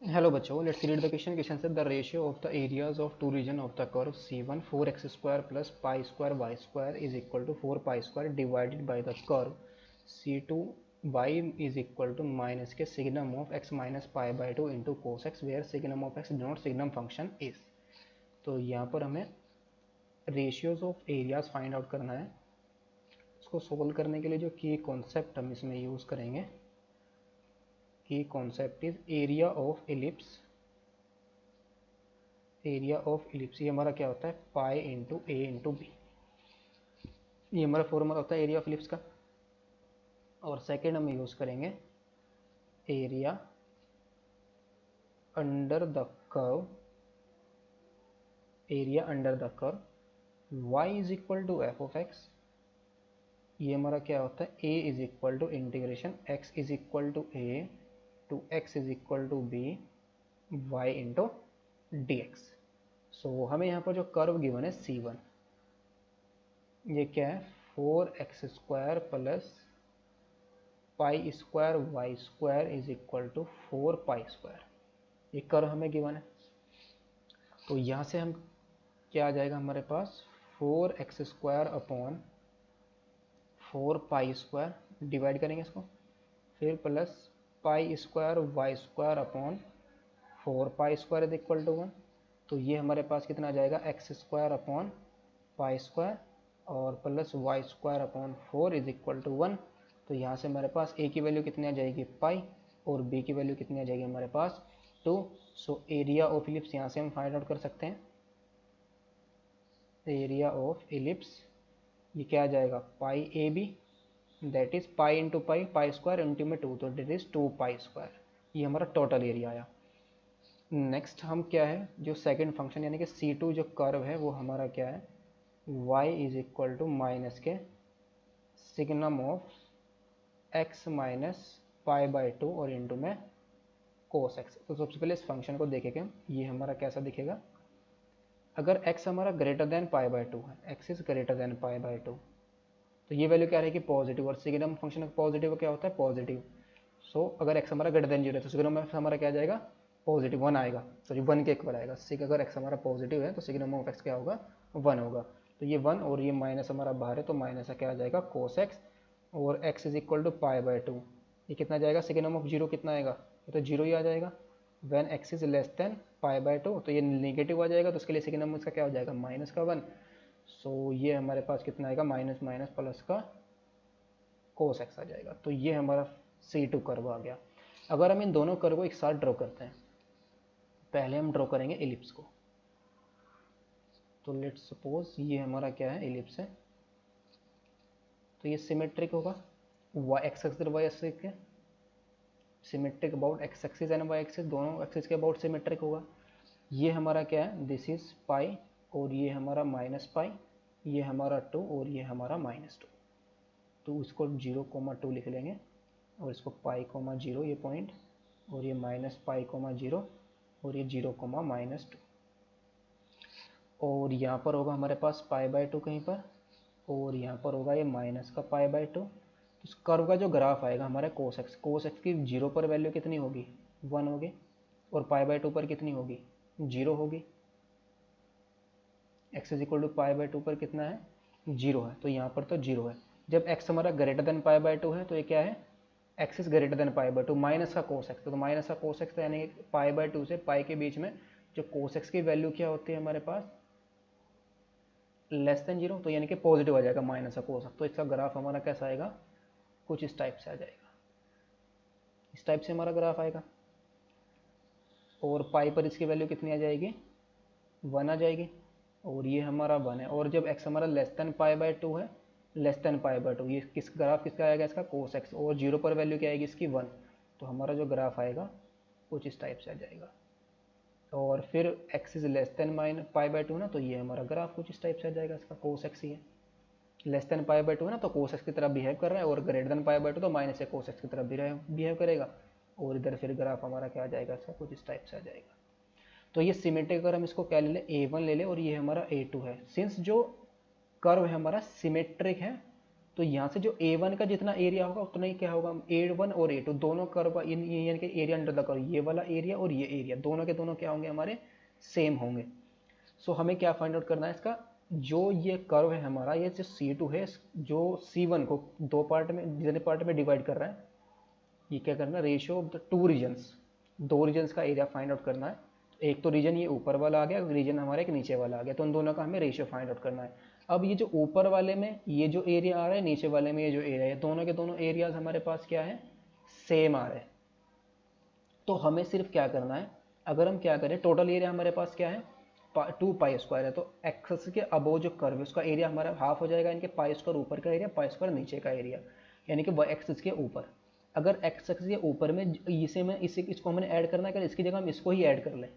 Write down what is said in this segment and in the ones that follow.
Hello बच्चों, let's read the question. Question said the ratio of the areas of two region of the curve C1 4x square plus pi square y square is equal to 4 pi square divided by the curve C2 y is equal to minus के signum of x minus pi by 2 into cos x where signum of x denotes signum function is. तो यहाँ पर हमें ratios of areas find out करना है. इसको solve करने के लिए जो की कॉन्सेप्ट हम इसमें यूज़ करेंगे, की concept is area of ellipse. Area of ellipse ये हमारा क्या होता है, पाई इंटू ए इंटू बी. ये हमारा फॉर्मूला होता है एरिया ऑफ इलिप्स का. और सेकेंड हम यूज़ करेंगे area under the curve. Area under the curve y is equal to F of X. ये हमारा क्या होता है, a is equal to integration x is equal to A to x is equal to B y into D X. So हमें यहाँ पर जो curve given है C1, ये क्या है, 4x square plus pi square y square is equal to 4 pi square. ये curve हमें गिवन है. तो यहाँ से हम क्या आ जाएगा हमारे पास, 4x square upon 4 pi square, divide करेंगे इसको, फिर plus pi square y square upon 4 pi square is equal to 1. तो ये हमारे पास कितना आ जाएगा, x square upon pi square और plus y square upon 4 is equal to 1. तो यहाँ से हमारे पास ए की वैल्यू कितनी आ जाएगी, पाई, और बी की वैल्यू कितनी आ जाएगी हमारे पास 2. सो एरिया ऑफ इलिप्स यहाँ से हम फाइंड आउट कर सकते हैं. एरिया ऑफ इलिप्स ये क्या आ जाएगा, pi A B, that is pi into pi, pi square into में 2, तो डेट इज 2 पाई स्क्वायर. ये हमारा टोटल एरिया आया. नेक्स्ट हम क्या है, जो सेकंड फंक्शन यानी कि C2 जो कर्व है वो हमारा क्या है, y is equal to minus के signum of x minus pi by 2 और इंटू में कोस x. तो सबसे पहले इस फंक्शन को देखेंगे, ये हमारा कैसा दिखेगा. अगर x हमारा ग्रेटर देन पाई बाई 2 है, x is greater than pi by 2, तो ये वैल्यू क्या रहेगी, पॉजिटिव. और सिग्नम फंक्शन का पॉजिटिव क्या होता है, पॉजिटिव. सो अगर x हमारा ग्रेटर देन 0 है तो सिग्नम ऑफ हमारा क्या आ जाएगा, पॉजिटिव 1 आएगा, सॉरी 1 के इक्वल आएगा. सिग अगर x हमारा पॉजिटिव है तो सिग्नम ऑफ x क्या होगा, 1 होगा. तो ये 1 और ये माइनस हमारा बाहर है, तो माइनस क्या आ जाएगा, कोस x. और x is equal to pi by 2, ये कितना जाएगा, सिग्नम ऑफ 0 कितना आएगा, ये तो 0 ही आ जाएगा. When x is less than pi by 2 तो ये नेगेटिव आ जाएगा, तो उसके लिए सिग्नम इसका क्या हो जाएगा, माइनस का 1. सो ये हमारे पास कितना आएगा, माइनस माइनस प्लस का कोस x आ जाएगा. तो ये हमारा C2 कर्व आ गया. अगर हम इन दोनों कर्व को एक साथ ड्रॉ करते हैं, पहले हम ड्रॉ करेंगे एलिप्स को. तो लेट्स सपोज ये हमारा क्या है, एलिप्स है. तो ये सिमेट्रिक होगा, Y X axis Y axis के symmetric about X axis and Y axis, दोनों एक्सिस के अबाउट सिमेट्रिक होगा. ये हमारा क्या है, दिस इज पाई और ये हमारा माइनस पाई, ये हमारा 2 और ये हमारा -2. तो इसको 0,2 लिख लेंगे और इसको पाई कोमा 0 ये पॉइंट, और ये माइनस पाई कोमा 0 और ये 0,-2. और यहाँ पर होगा हमारे पास पाई बाई 2 कहीं पर, और यहाँ पर होगा ये माइनस का पाई बाई 2. तो इस कर्व का जो ग्राफ आएगा हमारा कोस एक्स की 0 पर वैल्यू कितनी होगी, 1 होगी, और पाई बाई 2 पर कितनी होगी, 0 होगी. X is equal to pi by 2 पर कितना है, 0 है, तो यहाँ पर तो 0 है. जब एक्स हमारा ग्रेटर देन पाई बाई 2 है तो ये क्या है, x is greater than pi by 2, minus का कोस एक्स. तो माइनस का कोस एक्स यानी पाई बाई 2 से पाई के बीच में जो कोस एक्स की वैल्यू क्या होती है हमारे पास, लेस देन 0, तो यानी कि पॉजिटिव आ जाएगा माइनस का कोस. तो इसका ग्राफ हमारा कैसा आएगा, कुछ इस टाइप से आ जाएगा. इस टाइप से हमारा ग्राफ आएगा. और पाई पर इसकी वैल्यू कितनी आ जाएगी, 1 आ जाएगी, और ये हमारा 1 है. और जब x हमारा लेस देन पाई बाई 2 है, लेस देन पाई बाई 2, ये किस ग्राफ किसका आएगा, इसका कोस एक्स. और 0 पर वैल्यू क्या आएगी इसकी, 1. तो हमारा जो ग्राफ आएगा कुछ इस टाइप से आ जाएगा. और फिर x is less than minus pi by 2 ना, तो ये हमारा ग्राफ कुछ इस टाइप से आ जाएगा, इसका कोस एक्स ही है. लेस देन पाई बाई 2 है ना, तो कोस एक्स की तरफ बिहेव कर रहा है, और ग्रेटर देन पाई बाई 2 तो माइनस से कोस एक्स की तरफ बिहेव करेगा. और इधर फिर ग्राफ हमारा क्या आ जाएगा, इसका कुछ इस टाइप से आ जाएगा. तो ये सिमेट्रिक, अगर हम इसको क्या ले लें, A1 ले लें, और ये हमारा A2 है. सिंस जो कर्व है हमारा सिमेट्रिक है, तो यहाँ से जो A1 का जितना एरिया होगा उतना ही क्या होगा, A1 और A2 दोनों कर्व यानी कि एरिया अंडर द कर्व, ये वाला एरिया और ये एरिया दोनों के दोनों क्या होंगे हमारे, सेम होंगे। सो हमें क्या फाइंड आउट करना है इसका, जो ये कर्व है हमारा, ये जो C2 है, जो C1 को दो पार्ट में, जितने पार्ट में डिवाइड कर रहा है, ये क्या करना है, ratio of the two reasons, दो रीजन्स का एरिया फाइंड आउट करना है। एक तो रीजन ये ऊपर वाला आ गया, रीजन हमारा एक नीचे वाला आ गया, तो उन दोनों का हमें रेशियो फाइंड आउट करना है। अब ये जो ऊपर वाले में ये जो एरिया आ रहा है, नीचे वाले में ये जो एरिया है, दोनों के दोनों एरियाज हमारे पास क्या है, सेम आ रहे हैं। तो हमें सिर्फ क्या करना है, अगर हम क्या करें, टोटल एरिया हमारे पास क्या है, 2 पाई स्क्वायर है, तो एक्सेस के अबो जो कर्व है उसका एरिया हमारा हाफ हो जाएगा, इनके पाई स्क्वायर ऊपर का एरिया, पाई स्क्वायर नीचे का एरिया, यानी कि वह एक्सेस के ऊपर। अगर एक्सेस के ऊपर में इसको हमने ऐड करना है, अगर इसकी जगह हम इसको ही ऐड कर लें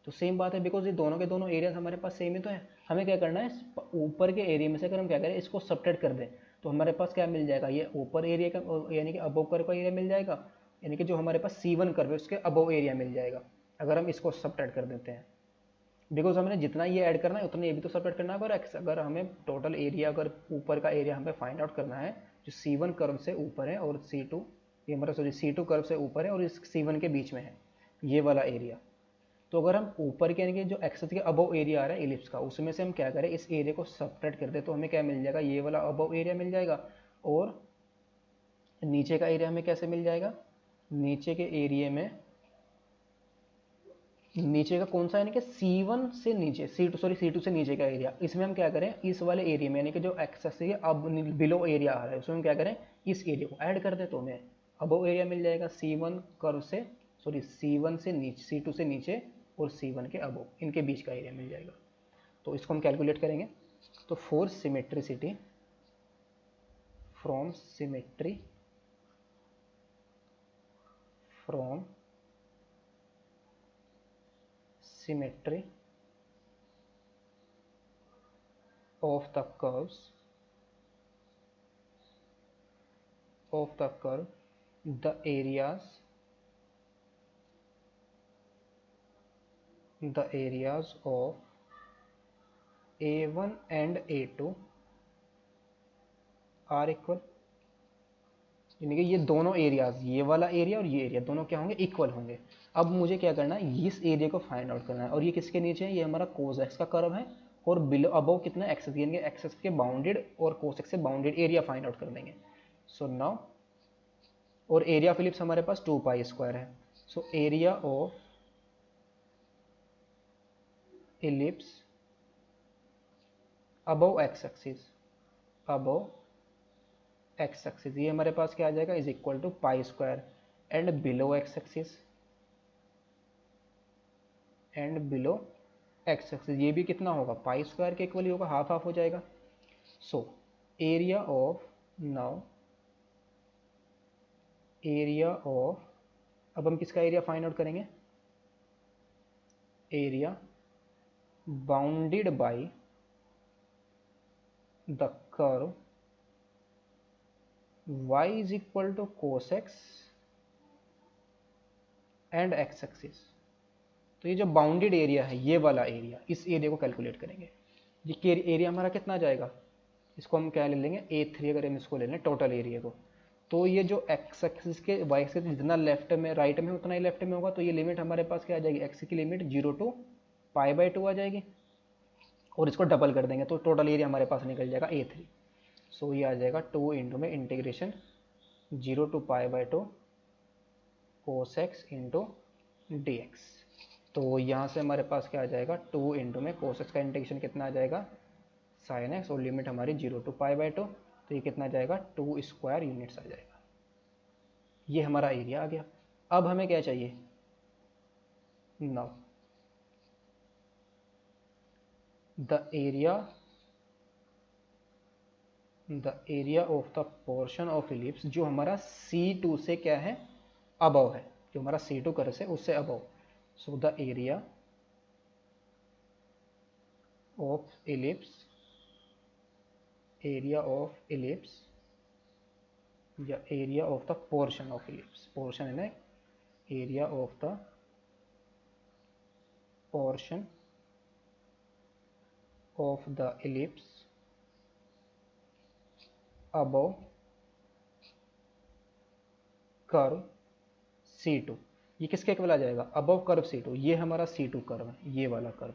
तो सेम बात है, बिकॉज ये दोनों के दोनों एरियाज हमारे पास सेम ही तो है। हमें क्या करना है, ऊपर के एरिया में से अगर हम क्या करें, इसको सब्ट्रैक्ट कर दें तो हमारे पास क्या मिल जाएगा, ये ऊपर एरिया का यानी कि अबोव कर्व का एरिया मिल जाएगा, यानी कि जो हमारे पास C1 कर्व है उसके अबोव एरिया मिल जाएगा अगर हम इसको सब्ट्रैक्ट कर देते हैं। बिकॉज हमने जितना ये ऐड करना है उतना ये भी तो सब्ट्रैक्ट करना है। अगर हमें टोटल एरिया, अगर ऊपर का एरिया हमें फाइंड आउट करना है जो C1 कर्व से ऊपर है और C2, ये हमारा सॉरी C2 कर्व से ऊपर है और इस C1 के बीच में है ये वाला एरिया, तो अगर हम ऊपर के यानी कि जो एक्सेस के अबव एरिया आ रहा है इलिप्स का, उसमें से हम क्या करें, इस एरिया को सब्ट्रैक्ट कर दे तो हमें क्या मिल जाएगा, ये वाला अबव एरिया मिल जाएगा। और नीचे का एरिया हमें कैसे मिल जाएगा, नीचे के एरिया में, नीचे का कौन सा, यानी कि C1 से नीचे, C2 से नीचे का एरिया, इसमें हम क्या करें, इस वाले एरिया में यानी कि जो एक्सेस है अब बिलो एरिया आ रहा है उसमें हम क्या करें, इस एरिया को ऐड कर दें तो हमें अबव एरिया मिल जाएगा, C1 कर्व से C1 से नीचे, C2 से नीचे और C1 के अबव, इनके बीच का एरिया मिल जाएगा। तो इसको हम कैलकुलेट करेंगे। तो for symmetricity, from symmetry, from symmetry of the curves of the curve, the areas of A1 and A2 are equal, यानी कि ये दोनों एरियाज, ये वाला एरिया और ये एरिया दोनों क्या होंगे, इक्वल होंगे। अब मुझे क्या करना है, इस एरिया को फाइंड आउट करना है, और ये किसके नीचे है, ये हमारा कोस एक्स का कर्व है, और बिलो अबव कितना एक्सेस, यानी कि एक्सेस के बाउंडेड और कोस एक्स से बाउंडेड एरिया फाइंड आउट कर देंगे। सो नाउ, और एरिया ऑफ इलिप्स हमारे पास 2 पाई स्क्वायर है। So area of ellipse above x axis, above x axis, ये हमारे पास क्या आ जाएगा, is equal to pi square, and below x axis, and below x axis ये भी कितना होगा, पाई स्क्वायर के इक्वल ही होगा, हाफ हाफ हो जाएगा। सो area of, now area of, अब हम किसका एरिया फाइंड आउट करेंगे, area bounded by the curve y is equal to cos x and x axis. तो ये जो बाउंडेड एरिया है, ये वाला एरिया, इस एरिया को कैलकुलेट करेंगे। ये एरिया हमारा कितना जाएगा, इसको हम क्या ले लेंगे, A3, अगर हम इसको ले लें टोटल एरिया को, तो ये जो x एक्सिस के y एक्सिस जितना लेफ्ट में राइट में उतना ही लेफ्ट में होगा, तो ये लिमिट हमारे पास क्या आ जाएगी, x की लिमिट 0 to π/2 आ जाएगी, और इसको डबल कर देंगे तो टोटल एरिया हमारे पास निकल जाएगा A3। सो ये आ जाएगा 2 इंटू में integration 0 to π/2 cos x into dx। तो यहाँ से हमारे पास क्या आ जाएगा, 2 इंटू में cos x का इंटीग्रेशन कितना आ जाएगा, sin x, और लिमिट हमारी 0 to π/2, तो ये कितना जाएगा, 2 स्क्वायर यूनिट्स आ जाएगा। ये हमारा एरिया आ गया। अब हमें क्या चाहिए, now the area of the portion of ellipse, जो हमारा C2 से क्या है, अबव है, जो हमारा C2 कर्व से उससे above. So the area of ellipse, area of ellipse या area of the portion of ellipse, portion है ना, area of the portion of the ellipse above curve C2। ये किसके इक्वल आ जाएगा, अबव कर्व C2। ये हमारा C2 कर्व है, ये वाला कर्व,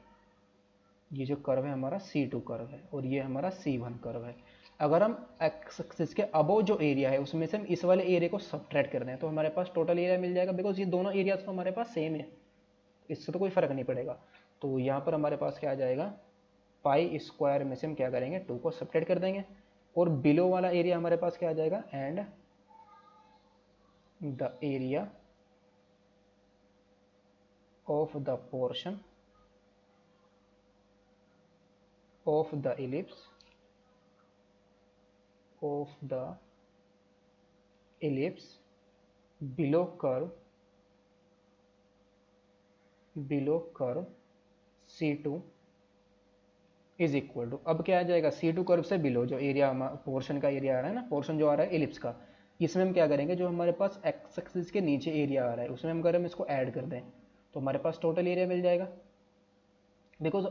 ये जो कर्व है हमारा C2 कर्व है, और ये हमारा C1 कर्व है। अगर हम एक्स एक्सिस के अबव जो एरिया है उसमें से हम इस वाले एरिया को सब्ट्रैक्ट कर दें तो हमारे पास टोटल एरिया मिल जाएगा, बिकॉज ये दोनों एरियाज तो हमारे पास सेम है, इससे तो कोई फर्क नहीं पड़ेगा। तो यहाँ पर हमारे पास क्या आ जाएगा, पाई स्क्वायर में से हम क्या करेंगे 2 को सब्ट्रैक्ट कर देंगे, और बिलो वाला एरिया हमारे पास क्या आ जाएगा, and the area of the portion of the ellipse of the ellipse below curve C2 is equal to, अब क्या आ जाएगा, C2 कर्व से बिलो जो एरिया पोर्शन का एरिया आ रहा है ना, पोर्शन जो आ रहा है एलिप्स का, इसमें हम क्या करेंगे, जो हमारे पास एक्स एक्सिस के नीचे एरिया आ रहा है उसमें हम अगर हम इसको ऐड कर दें तो हमारे पास टोटल एरिया मिल जाएगा। बिकॉज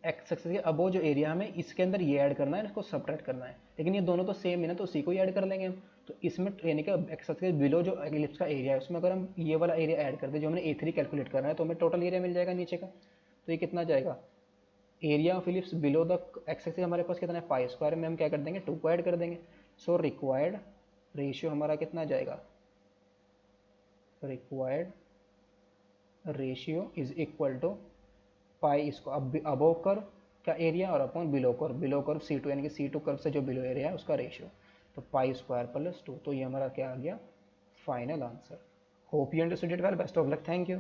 एक्स एक्सिस के अबो जो एरिया हमें इसके अंदर ये ऐड करना है, इसको सब्ट्रैक्ट करना है, लेकिन ये दोनों तो सेम है ना, तो उसी को ही ऐड कर लेंगे हम। तो इसमें यानी कि एक्स एक्सिस के बिलो जो एलिप्स का एरिया है उसमें अगर हम ये वाला एरिया ऐड कर दें जो हमने A3 कैलकुलेट करना है, तो हमें टोटल एरिया मिल जाएगा नीचे का। तो ये कितना जाएगा, area of ellipse below the x axis हमारे पास कितना है पाई स्क्वायर में हम क्या कर देंगे 2 को ऐड कर देंगे। सो रिक्वायर्ड रेशियो हमारा कितना जाएगा, required ratio is equal to pi इसको अब अबव कर्व का एरिया और अपॉन बिलो कर्व C2 यानी कि C2 कर्व से जो बिलो एरिया है उसका रेशियो, तो पाई स्क्वायर प्लस 2। तो ये हमारा क्या आ गया final answer. Hope you understood it well, best of luck, thank you.